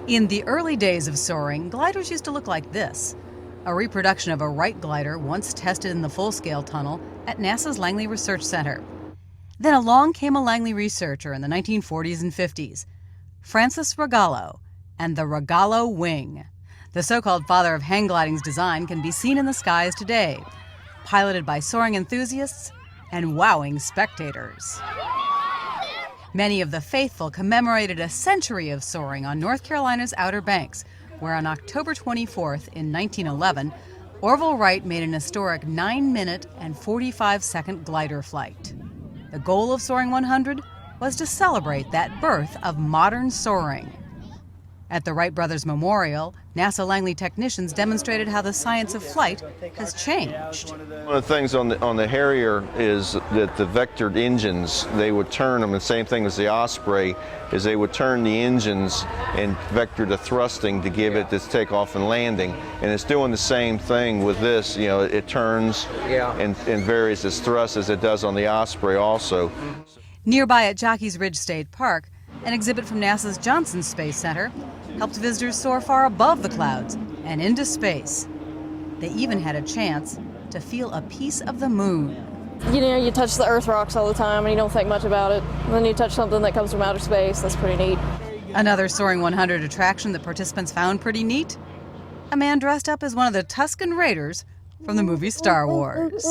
In the early days of soaring, gliders used to look like this. A reproduction of a Wright glider once tested in the full-scale tunnel at NASA's Langley Research Center. Then along came a Langley researcher in the 1940s and 50s, Francis Rogallo, and the Rogallo wing. The so-called father of hang gliding's design can be seen in the skies today, piloted by soaring enthusiasts and wowing spectators. Many of the faithful commemorated a century of soaring on North Carolina's Outer Banks, where on October 24th in 1911, Orville Wright made an historic 9-minute and 45-second glider flight. The goal of Soaring 100 was to celebrate that birth of modern soaring. At the Wright Brothers Memorial, NASA Langley technicians demonstrated how the science of flight has changed. One of the things on the Harrier is that the vectored engines, they would turn them, the same thing as the Osprey, is they would turn the engines and vector the thrusting to give it this takeoff and landing. And it's doing the same thing with this, you know, it turns and varies its thrust as it does on the Osprey also. Nearby at Jockey's Ridge State Park, an exhibit from NASA's Johnson Space Center helped visitors soar far above the clouds and into space. They even had a chance to feel a piece of the moon. You know, you touch the Earth rocks all the time and you don't think much about it. And then you touch something that comes from outer space. That's pretty neat. Another Soaring 100 attraction that participants found pretty neat: a man dressed up as one of the Tusken Raiders from the movie Star Wars.